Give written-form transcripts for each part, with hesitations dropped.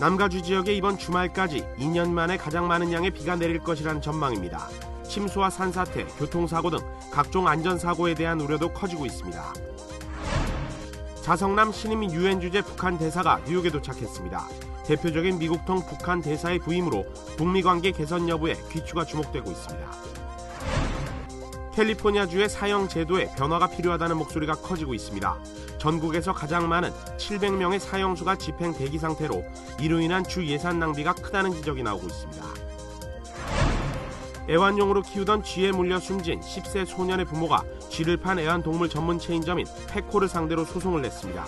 남가주 지역에 이번 주말까지 2년 만에 가장 많은 양의 비가 내릴 것이라는 전망입니다. 침수와 산사태, 교통사고 등 각종 안전사고에 대한 우려도 커지고 있습니다. 자성남 신임 유엔 주재 북한 대사가 뉴욕에 도착했습니다. 대표적인 미국통 북한 대사의 부임으로 북미 관계 개선 여부에 귀추가 주목되고 있습니다. 캘리포니아주의 사형 제도에 변화가 필요하다는 목소리가 커지고 있습니다. 전국에서 가장 많은 700명의 사형수가 집행 대기 상태로 이로 인한 주 예산 낭비가 크다는 지적이 나오고 있습니다. 애완용으로 키우던 쥐에 물려 숨진 10세 소년의 부모가 쥐를 판 애완동물 전문 체인점인 펫코를 상대로 소송을 냈습니다.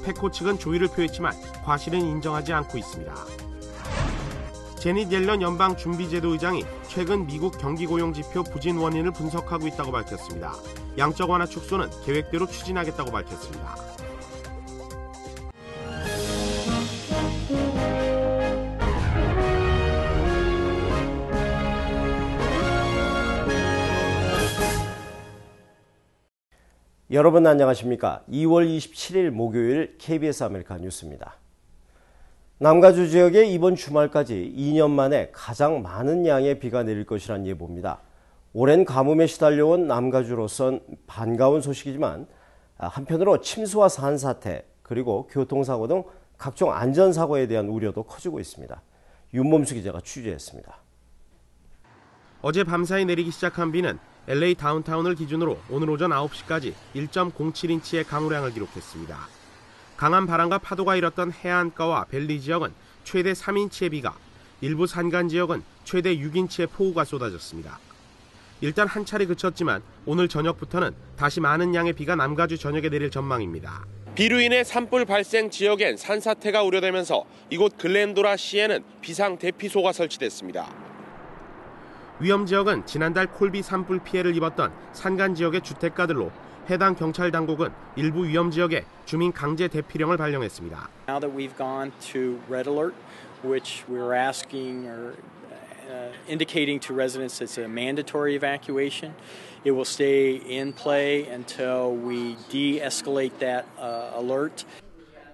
펫코 측은 조의를 표했지만 과실은 인정하지 않고 있습니다. 제닛 옐런 연방준비제도 의장이 최근 미국 경기고용지표 부진 원인을 분석하고 있다고 밝혔습니다. 양적 완화 축소는 계획대로 추진하겠다고 밝혔습니다. 여러분 안녕하십니까? 2월 27일 목요일 KBS 아메리카 뉴스입니다. 남가주 지역에 이번 주말까지 2년 만에 가장 많은 양의 비가 내릴 것이란 예보입니다. 오랜 가뭄에 시달려온 남가주로선 반가운 소식이지만 한편으로 침수와 산사태 그리고 교통사고 등 각종 안전사고에 대한 우려도 커지고 있습니다. 윤범수 기자가 취재했습니다. 어제 밤사이 내리기 시작한 비는 LA 다운타운을 기준으로 오늘 오전 9시까지 1.07인치의 강우량을 기록했습니다. 강한 바람과 파도가 일었던 해안가와 밸리 지역은 최대 3인치의 비가, 일부 산간 지역은 최대 6인치의 폭우가 쏟아졌습니다. 일단 한 차례 그쳤지만 오늘 저녁부터는 다시 많은 양의 비가 남가주 전역에 내릴 전망입니다. 비로 인해 산불 발생 지역엔 산사태가 우려되면서 이곳 글렌도라 시에는 비상 대피소가 설치됐습니다. 위험 지역은 지난달 콜비 산불 피해를 입었던 산간 지역의 주택가들로 해당 경찰 당국은 일부 위험 지역에 주민 강제 대피령을 발령했습니다. Now that we've gone to red alert, which we're asking or indicating to residents it's a mandatory evacuation, it will stay in play until we de-escalate that alert.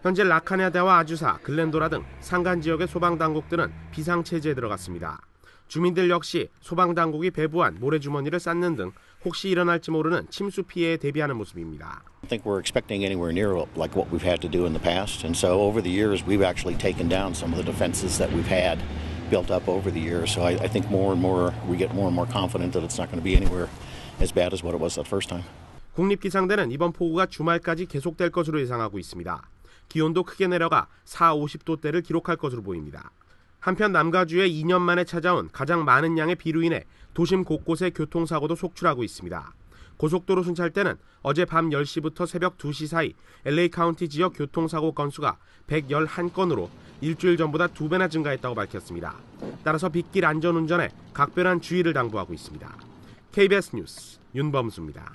현재 라카냐다와 아주사, 글렌도라 등 산간 지역의 소방 당국들은 비상 체제에 들어갔습니다. 주민들 역시 소방당국이 배부한 모래주머니를 쌓는 등 혹시 일어날지 모르는 침수 피해에 대비하는 모습입니다. I think we're expecting anywhere near like what we've had to do in the past. And so over the years we've actually taken down some of the defenses that we've had built up over the years. So I think more and more we get more and more confident that it's not going to be anywhere as bad as what it was that first time. 국립기상대는 이번 폭우가 주말까지 계속될 것으로 예상하고 있습니다. 기온도 크게 내려가 40~50도대를 기록할 것으로 보입니다. 한편 남가주에 2년 만에 찾아온 가장 많은 양의 비로 인해 도심 곳곳에 교통사고도 속출하고 있습니다. 고속도로 순찰대는 어제 밤 10시부터 새벽 2시 사이 LA 카운티 지역 교통사고 건수가 111건으로 일주일 전보다 2배나 증가했다고 밝혔습니다. 따라서 빗길 안전운전에 각별한 주의를 당부하고 있습니다. KBS 뉴스 윤범수입니다.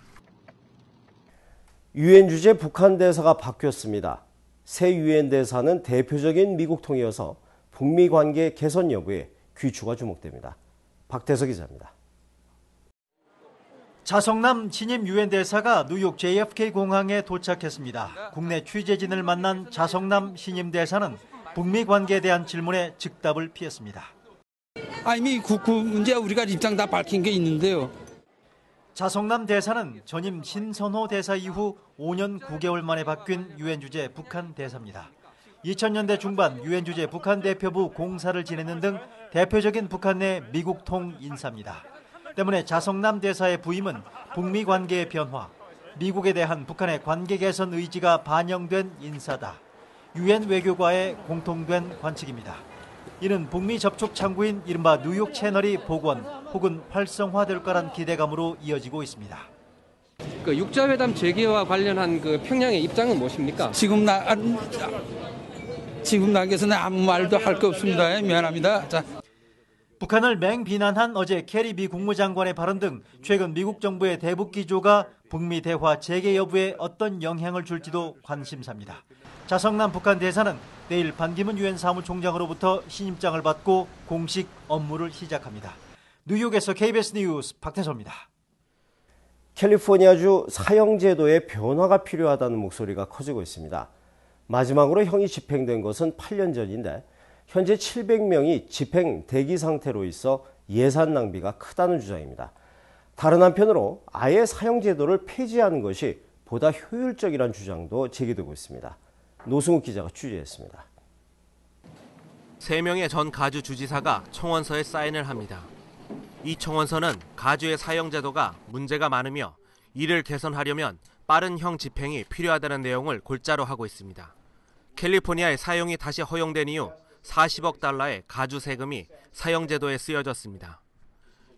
유엔 주재 북한 대사가 바뀌었습니다. 새 유엔 대사는 대표적인 미국통이어서 북미 관계 개선 여부에 귀추가 주목됩니다. 박태석 기자입니다. 자성남 신임 유엔 대사가 뉴욕 JFK 공항에 도착했습니다. 국내 취재진을 만난 자성남 신임 대사는 북미 관계에 대한 질문에 즉답을 피했습니다. 이미 국구 문제 우리가 입장 다 밝힌 게 있는데요. 자성남 대사는 전임 신선호 대사 이후 5년 9개월 만에 바뀐 유엔 주재 북한 대사입니다. 2000년대 중반 유엔 주재 북한 대표부 공사를 지내는 등 대표적인 북한 내 미국통 인사입니다. 때문에 자성남 대사의 부임은 북미 관계의 변화, 미국에 대한 북한의 관계 개선 의지가 반영된 인사다. 유엔 외교과의 공통된 관측입니다. 이는 북미 접촉 창구인 이른바 뉴욕 채널이 복원 혹은 활성화될 거란 기대감으로 이어지고 있습니다. 그 육자회담 재개와 관련한 그 평양의 입장은 무엇입니까? 지금 나에서는 아무 말도 할 거 없습니다. 미안합니다. 자. 북한을 맹비난한 어제 캐리 미 국무장관의 발언 등 최근 미국 정부의 대북 기조가 북미 대화 재개 여부에 어떤 영향을 줄지도 관심사입니다. 자성남 북한 대사는 내일 반기문 유엔 사무총장으로부터 신임장을 받고 공식 업무를 시작합니다. 뉴욕에서 KBS 뉴스 박태서입니다. 캘리포니아주 사형제도에 변화가 필요하다는 목소리가 커지고 있습니다. 마지막으로 형이 집행된 것은 8년 전인데 현재 700명이 집행 대기 상태로 있어 예산 낭비가 크다는 주장입니다. 다른 한편으로 아예 사형제도를 폐지하는 것이 보다 효율적이라는 주장도 제기되고 있습니다. 노승욱 기자가 취재했습니다. 3명의 전 가주 주지사가 청원서에 사인을 합니다. 이 청원서는 가주의 사형제도가 문제가 많으며 이를 개선하려면 빠른 형 집행이 필요하다는 내용을 골자로 하고 있습니다. 캘리포니아의 사형이 다시 허용된 이후 40억 달러의 가주 세금이 사형제도에 쓰여졌습니다.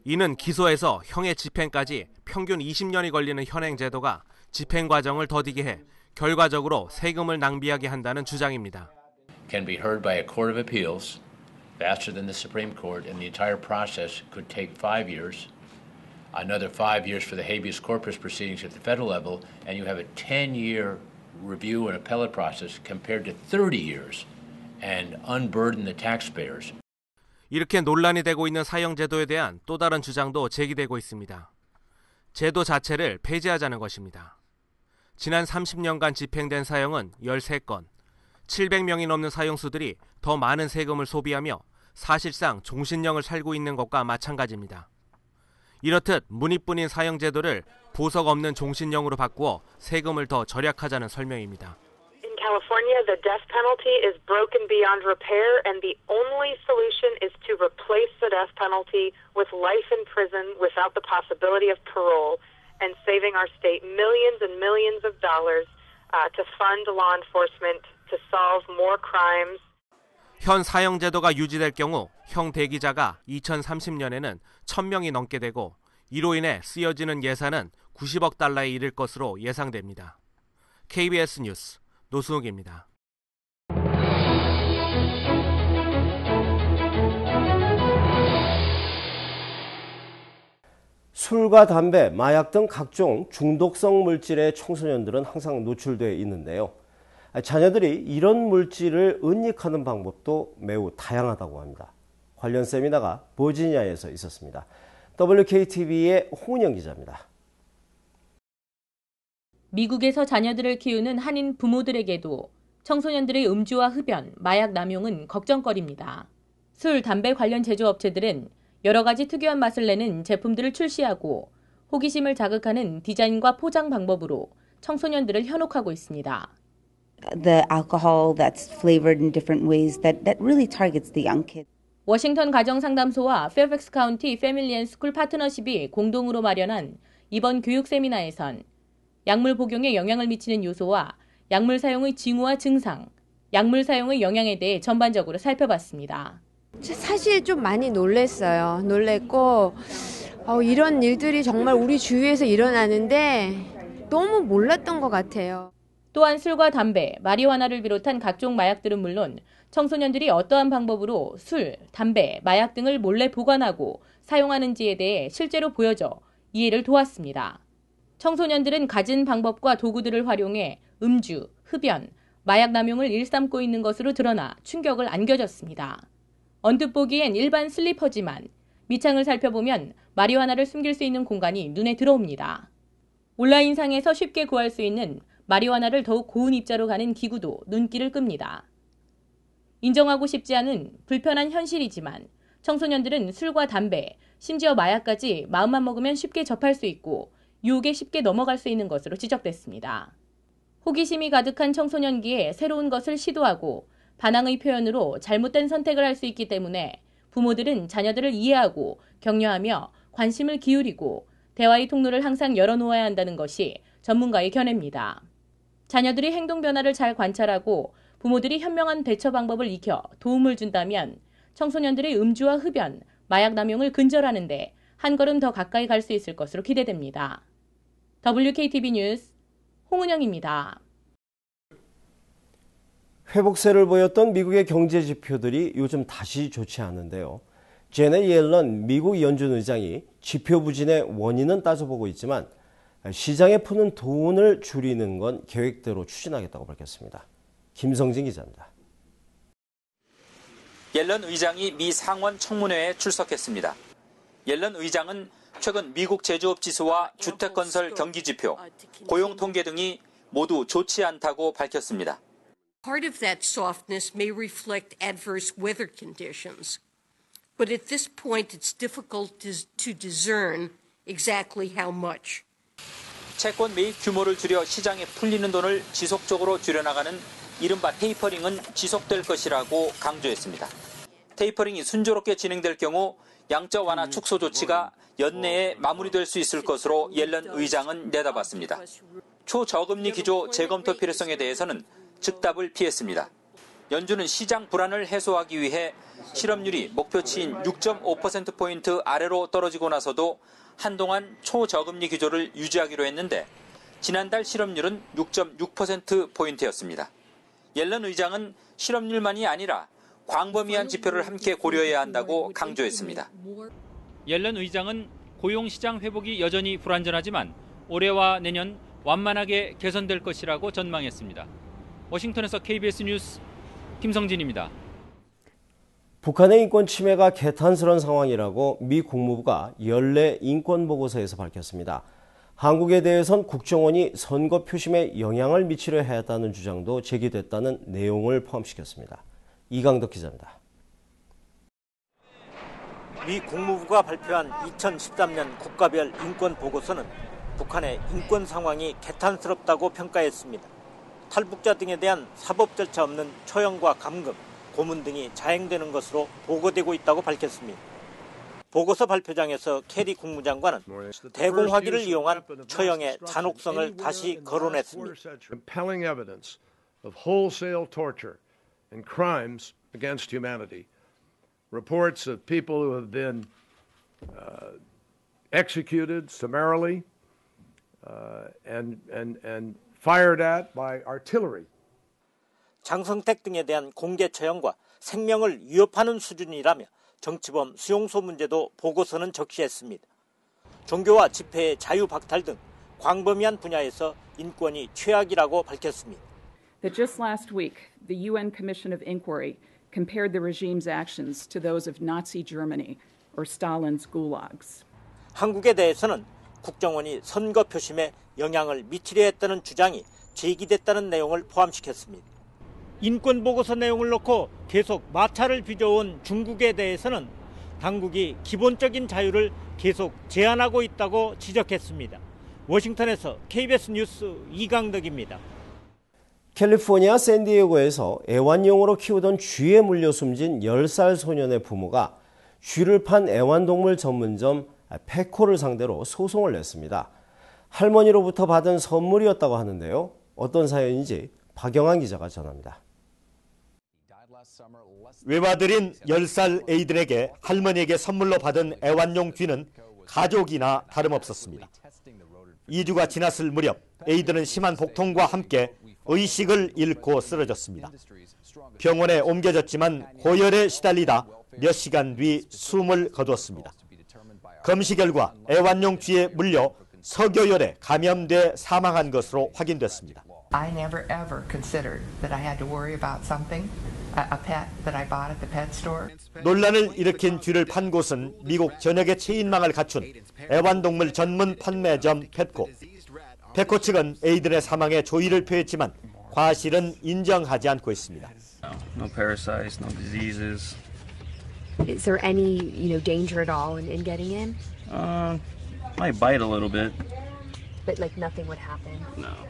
이는 기소에서 형의 집행까지 평균 20년이 걸리는 현행 제도가 집행 과정을 더디게 해 결과적으로 세금을 낭비하게 한다는 주장입니다. Can be heard by a court of appeals faster than the Supreme Court, and the entire process could take 5 years. Another 5 years for the habeas corpus proceedings at the federal level, and you have a 10-year review and appellate process compared to 30 years, and unburden the taxpayers. 이렇게 논란이 되고 있는 사형제도에 대한 또 다른 주장도 제기되고 있습니다. 제도 자체를 폐지하자는 것입니다. 지난 30년간 집행된 사형은 13건, 700명이 넘는 사형수들이 더 많은 세금을 소비하며 사실상 종신형을 살고 있는 것과 마찬가지입니다. 이렇듯 문이뿐인 사형제도를 보석 없는 종신형으로 바꾸어 세금을 더 절약하자는 설명입니다. In California, the death penalty is broken beyond repair, and the only solution is to replace the death penalty with life in prison without the possibility of parole, and saving our state millions and millions of dollars to fund law enforcement to solve more crimes. 현 사형제도가 유지될 경우 형 대기자가 2030년에는 1000명이 넘게 되고 이로 인해 쓰여지는 예산은 90억 달러에 이를 것으로 예상됩니다. KBS 뉴스 노승욱입니다. 술과 담배, 마약 등 각종 중독성 물질에 청소년들은 항상 노출되어 있는데요. 자녀들이 이런 물질을 은닉하는 방법도 매우 다양하다고 합니다. 관련 세미나가 버지니아에서 있었습니다. WKTV의 홍은영 기자입니다. 미국에서 자녀들을 키우는 한인 부모들에게도 청소년들의 음주와 흡연, 마약 남용은 걱정거리입니다. 술, 담배 관련 제조업체들은 여러 가지 특유한 맛을 내는 제품들을 출시하고 호기심을 자극하는 디자인과 포장 방법으로 청소년들을 현혹하고 있습니다. The alcohol that's flavored in different ways that really targets the young kids. 워싱턴 가정상담소와 페어팩스 카운티 패밀리 앤 스쿨 파트너십이 공동으로 마련한 이번 교육 세미나에선 약물 복용에 영향을 미치는 요소와 약물 사용의 징후와 증상, 약물 사용의 영향에 대해 전반적으로 살펴봤습니다. 사실 좀 많이 놀랬어요. 놀랬고 이런 일들이 정말 우리 주위에서 일어나는데 너무 몰랐던 것 같아요. 또한 술과 담배, 마리화나를 비롯한 각종 마약들은 물론 청소년들이 어떠한 방법으로 술, 담배, 마약 등을 몰래 보관하고 사용하는지에 대해 실제로 보여줘 이해를 도왔습니다. 청소년들은 가진 방법과 도구들을 활용해 음주, 흡연, 마약 남용을 일삼고 있는 것으로 드러나 충격을 안겨줬습니다. 언뜻 보기엔 일반 슬리퍼지만 밑창을 살펴보면 마리화나를 숨길 수 있는 공간이 눈에 들어옵니다. 온라인상에서 쉽게 구할 수 있는 마리화나를 더욱 고운 입자로 가는 기구도 눈길을 끕니다. 인정하고 싶지 않은 불편한 현실이지만 청소년들은 술과 담배, 심지어 마약까지 마음만 먹으면 쉽게 접할 수 있고 유혹에 쉽게 넘어갈 수 있는 것으로 지적됐습니다. 호기심이 가득한 청소년기에 새로운 것을 시도하고 반항의 표현으로 잘못된 선택을 할 수 있기 때문에 부모들은 자녀들을 이해하고 격려하며 관심을 기울이고 대화의 통로를 항상 열어놓아야 한다는 것이 전문가의 견해입니다. 자녀들이 행동 변화를 잘 관찰하고 부모들이 현명한 대처 방법을 익혀 도움을 준다면 청소년들의 음주와 흡연, 마약 남용을 근절하는 데 한 걸음 더 가까이 갈 수 있을 것으로 기대됩니다. WKTV 뉴스 홍은영입니다. 회복세를 보였던 미국의 경제 지표들이 요즘 다시 좋지 않은데요. 제넷 옐런 미국 연준 의장이 지표 부진의 원인은 따져보고 있지만 시장에 푸는 돈을 줄이는 건 계획대로 추진하겠다고 밝혔습니다. 김성진 기자입니다. 옐런 의장이 미 상원 청문회에 출석했습니다. 옐런 의장은 최근 미국 제조업 지수와 주택건설 경기 지표, 고용 통계 등이 모두 좋지 않다고 밝혔습니다. Part of that softness may reflect adverse weather conditions, but at this point it's difficult to discern exactly how much. 채권 매입 규모를 줄여 시장에 풀리는 돈을 지속적으로 줄여나가는 이른바 테이퍼링은 지속될 것이라고 강조했습니다. 테이퍼링이 순조롭게 진행될 경우 양적 완화 축소 조치가 연내에 마무리될 수 있을 것으로 옐런 의장은 내다봤습니다. 초저금리 기조 재검토 필요성에 대해서는 즉답을 피했습니다. 연준은 시장 불안을 해소하기 위해 실업률이 목표치인 6.5%포인트 아래로 떨어지고 나서도 한동안 초저금리 기조를 유지하기로 했는데 지난달 실업률은 6.6%포인트였습니다. 옐런 의장은 실업률만이 아니라 광범위한 지표를 함께 고려해야 한다고 강조했습니다. 옐런 의장은 고용시장 회복이 여전히 불안전하지만 올해와 내년 완만하게 개선될 것이라고 전망했습니다. 워싱턴에서 KBS 뉴스 김성진입니다. 북한의 인권 침해가 개탄스러운 상황이라고 미 국무부가 연례 인권 보고서에서 밝혔습니다. 한국에 대해선 국정원이 선거 표심에 영향을 미치려 했다는 주장도 제기됐다는 내용을 포함시켰습니다. 이강덕 기자입니다. 미 국무부가 발표한 2013년 국가별 인권 보고서는 북한의 인권 상황이 개탄스럽다고 평가했습니다. 탈북자 등에 대한 사법 절차 없는 처형과 감금, 고문 등이 자행되는 것으로 보고되고 있다고 밝혔습니다. 보고서 발표장에서 캐리 국무장관은 대공화기를 이용한 처형의 잔혹성을 다시 거론했습니다. Compelling evidence of wholesale torture and crimes against humanity. Reports of people who have been executed summarily and fired at by artillery. 장성택 등에 대한 공개 처형과 생명을 위협하는 수준이라며 정치범 수용소 문제도 보고서는 적시했습니다. 종교와 집회의 자유 박탈 등 광범위한 분야에서 인권이 최악이라고 밝혔습니다. That just last week, the UN Commission of Inquiry compared the regime's actions to those of Nazi Germany or Stalin's gulags. 한국에 대해서는 국정원이 선거 표심에 영향을 미치려 했다는 주장이 제기됐다는 내용을 포함시켰습니다. 인권 보고서 내용을 놓고 계속 마찰을 빚어온 중국에 대해서는 당국이 기본적인 자유를 계속 제한하고 있다고 지적했습니다. 워싱턴에서 KBS 뉴스 이강덕입니다. 캘리포니아 샌디에고에서 애완용으로 키우던 쥐에 물려 숨진 10살 소년의 부모가 쥐를 판 애완동물 전문점 페코를 상대로 소송을 냈습니다. 할머니로부터 받은 선물이었다고 하는데요. 어떤 사연인지 박영환 기자가 전합니다. 외화들인 10살 에이든에게 할머니에게 선물로 받은 애완용 쥐는 가족이나 다름없었습니다. 2주가 지났을 무렵 에이든은 심한 복통과 함께 의식을 잃고 쓰러졌습니다. 병원에 옮겨졌지만 고열에 시달리다 몇 시간 뒤 숨을 거두었습니다. 검시 결과 애완용 쥐에 물려 석여열에 감염돼 사망한 것으로 확인됐습니다. I never ever considered that I had to worry about something, a pet that I bought at the pet store. 논란을 일으킨 쥐를 판 곳은 미국 전역의 체인망을 갖춘 애완동물 전문 판매점 페코. 페코 측은 에이든의 사망에 조의를 표했지만 과실은 인정하지 않고 있습니다. No parasites, no diseases. Is there any, danger at all in getting in? Might bite a little bit. But nothing would happen. No.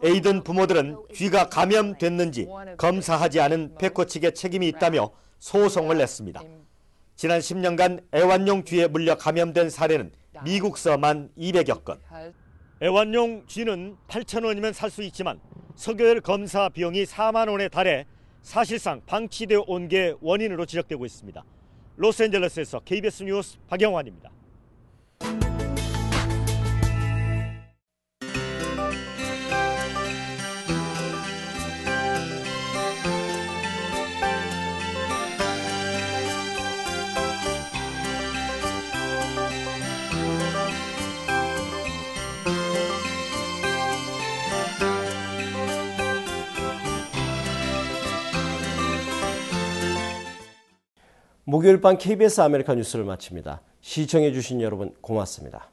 에이든 부모들은 쥐가 감염됐는지 검사하지 않은 페코 측의 책임이 있다며 소송을 냈습니다. 지난 10년간 애완용 쥐에 물려 감염된 사례는 미국서만 200여 건. 애완용 쥐는 8,000원이면 살 수 있지만 석여열 검사 비용이 4만 원에 달해 사실상 방치되어 온 게 원인으로 지적되고 있습니다. 로스앤젤레스에서 KBS 뉴스 박영환입니다. 목요일 밤 KBS 아메리카 뉴스를 마칩니다. 시청해 주신 여러분 고맙습니다.